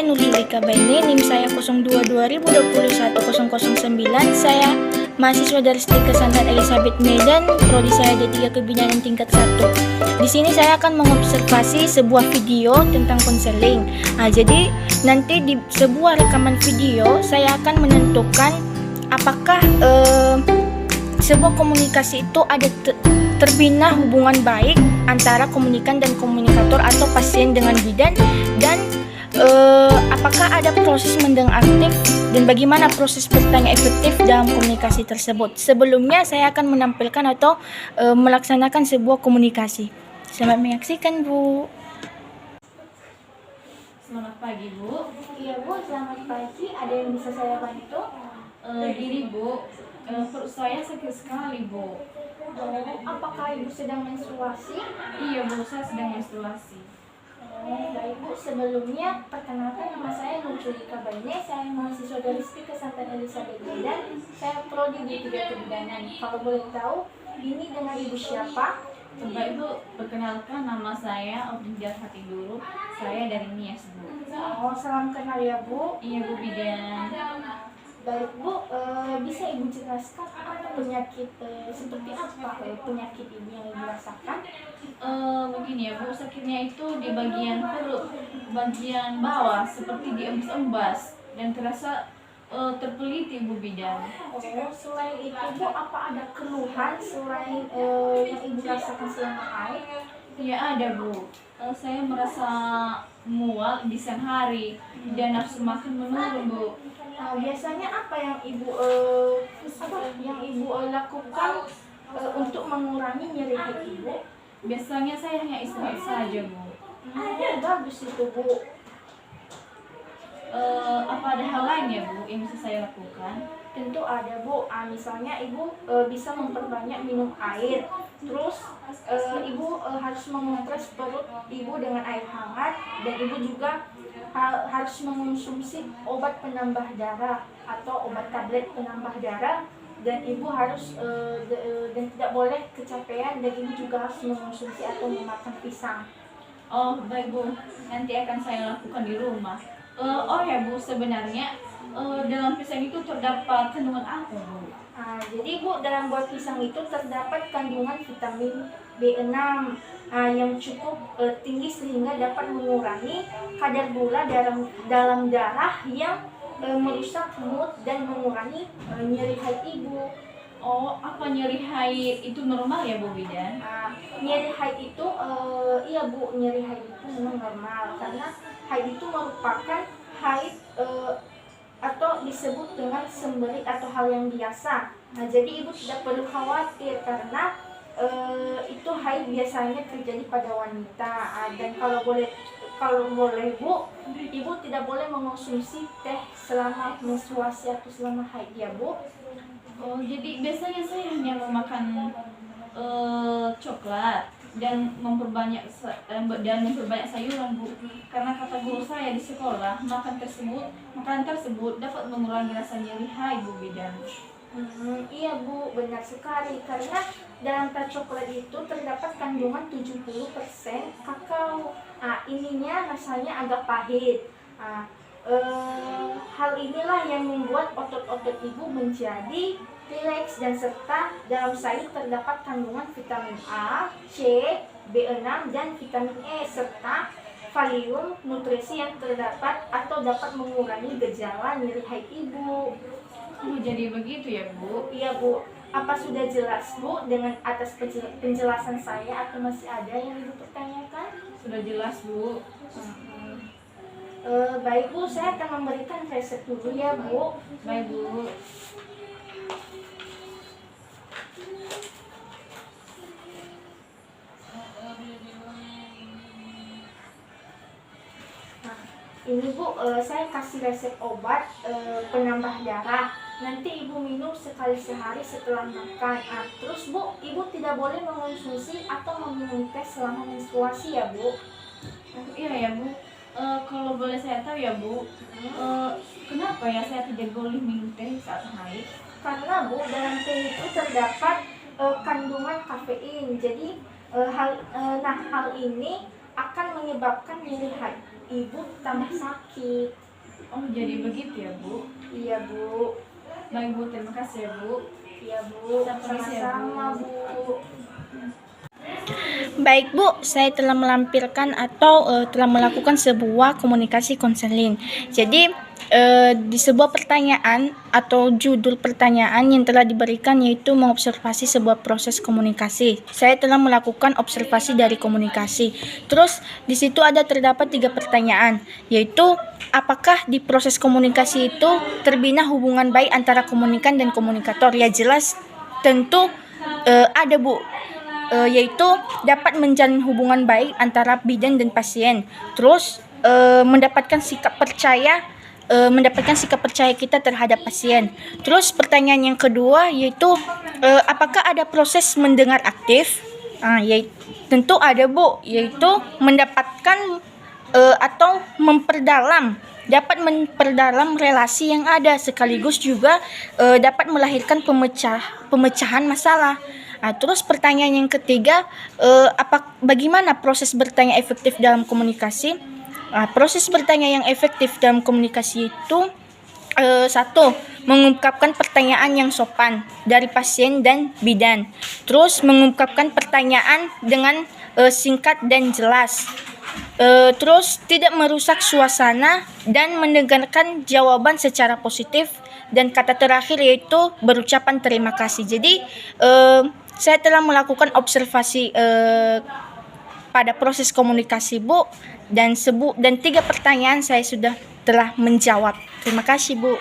Nurjulika Baini, NIM saya 02-2021-009. Saya mahasiswa dari STIKA Santan Elizabeth Medan, prodi saya D3 Kebidanan tingkat 1. Di sini saya akan mengobservasi sebuah video tentang konseling. Jadi nanti di sebuah rekaman video saya akan menentukan apakah sebuah komunikasi itu ada terbina hubungan baik antara komunikan dan komunikator atau pasien dengan bidan, dan apakah ada proses mendengar aktif dan bagaimana proses bertanya efektif dalam komunikasi tersebut. Sebelumnya saya akan menampilkan atau melaksanakan sebuah komunikasi. Selamat menyaksikan, Bu. Selamat pagi, Bu. Iya, Bu, selamat pagi. Ada yang bisa saya bantu? Gini, Bu, perut saya sakit sekali, Bu. Apakah Ibu sedang menstruasi? Iya, Bu, saya sedang menstruasi. Baik, Bu, sebelumnya perkenalkan, nama saya Nurjulika Baini. Saya mahasiswa dari STIKA Santan Elizabeth Medan. Saya prodi D3 Kebidanan. Kalau boleh tahu, ini dengan Ibu siapa? Coba Ibu perkenalkan, nama saya Obrigada Hati dulu. Saya dari NIAS, Bu. Salam kenal ya, Bu. Iya, Bu Bidan. Baik, Bu, bisa Ibu jelaskan apa penyakit seperti apa penyakit Ibu yang Ibu rasakan? Begini ya, Bu, sakitnya itu di bagian perut, bagian bawah, seperti diembas-embas dan terasa terpeliti, Bu Bidan. Selain itu, Bu, apa ada keluhan selain yang Ibu rasakan selama haid? Ya ada, Bu. Saya merasa mual di siang hari dan nafsu makan menurun, Bu. Biasanya apa yang Ibu lakukan untuk mengurangi nyeri haid Ibu? Biasanya saya hanya istirahat saja, Bu. Bagus itu, Bu. Apa ada hal lain ya, Bu, yang bisa saya lakukan? Tentu ada, Bu. Misalnya Ibu bisa memperbanyak minum air. Terus Ibu harus mengompres perut Ibu dengan air hangat, dan Ibu juga harus mengonsumsi obat penambah darah atau obat tablet penambah darah, dan Ibu harus dan tidak boleh kecapean, dan Ibu juga harus mengonsumsi atau memakan pisang. Oh, baik, Bu. Nanti akan saya lakukan di rumah. Oh ya, Bu, sebenarnya dalam pisang itu terdapat kandungan apa, Bu? Jadi, Bu, dalam buah pisang itu terdapat kandungan vitamin B6 yang cukup tinggi sehingga dapat mengurangi kadar gula dalam darah yang merusak mood dan mengurangi nyeri haid Ibu. Oh, apa nyeri haid itu normal ya, Bu Bidan? Nyeri haid itu, iya, Bu, nyeri haid itu memang normal karena haid itu merupakan haid atau disebut dengan sembelit atau hal yang biasa. Jadi Ibu tidak perlu khawatir karena itu haid biasanya terjadi pada wanita. Dan kalau boleh Bu, Ibu tidak boleh mengonsumsi teh selama menstruasi atau selama haid ya, Bu. Oh, jadi biasanya saya hanya memakan coklat dan memperbanyak sayuran, Bu. Karena kata guru saya di sekolah, makanan tersebut dapat mengurangi rasa nyeri haid, Bu Bidan. Iya, Bu, benar sekali, karena dalam teh coklat itu terdapat kandungan 70% kakao. Ininya rasanya agak pahit. Hal inilah yang membuat otot-otot Ibu menjadi rileks, dan serta dalam sayur terdapat kandungan vitamin A, C, B6, dan vitamin E, serta kalium, nutrisi yang terdapat atau dapat mengurangi gejala nyeri haid Ibu. Jadi begitu ya, Bu? Iya, Bu. Apa sudah jelas, Bu, dengan atas penjelasan saya, atau masih ada yang Ibu pertanyakan? Sudah jelas, Bu. Baik, Bu, saya akan memberikan resep dulu ya, Bu. Baik, Bu. Ini, Bu, saya kasih resep obat penambah darah. Nanti Ibu minum sekali sehari setelah makan. Terus, Bu, Ibu tidak boleh mengonsumsi atau meminum teh selama menstruasi ya, Bu. Iya ya, Bu. Kalau boleh saya tahu ya, Bu, kenapa ya saya tidak boleh minum teh saat haid? Karena, Bu, dalam teh itu terdapat kandungan kafein. Jadi hal ini akan menyebabkan nyeri haid. ibu tambah sakit. Oh, jadi begitu ya, Bu? Iya, Bu. Baik, Bu. Terima kasih ya, Bu. Iya, Bu. Sama-sama, Bu. Baik, Bu, saya telah melampirkan atau telah melakukan sebuah komunikasi konseling. Jadi, di sebuah pertanyaan atau judul pertanyaan yang telah diberikan yaitu mengobservasi sebuah proses komunikasi. Saya telah melakukan observasi dari komunikasi. Terus, di situ terdapat 3 pertanyaan, yaitu apakah di proses komunikasi itu terbina hubungan baik antara komunikan dan komunikator? Ya jelas, tentu ada, Bu. Yaitu dapat menjalin hubungan baik antara bidan dan pasien. Terus mendapatkan sikap percaya kita terhadap pasien. Terus pertanyaan yang kedua yaitu apakah ada proses mendengar aktif? Tentu ada, Bu, yaitu mendapatkan atau dapat memperdalam relasi yang ada, sekaligus juga dapat melahirkan pemecahan masalah. Terus pertanyaan yang ketiga, bagaimana proses bertanya efektif dalam komunikasi? Proses bertanya yang efektif dalam komunikasi itu 1. Mengungkapkan pertanyaan yang sopan dari pasien dan bidan. Terus mengungkapkan pertanyaan dengan singkat dan jelas. Terus tidak merusak suasana dan mendengarkan jawaban secara positif. Dan kata terakhir yaitu berucapan terima kasih. Jadi saya telah melakukan observasi pada proses komunikasi, Bu, dan 3 pertanyaan saya sudah telah menjawab. Terima kasih, Bu.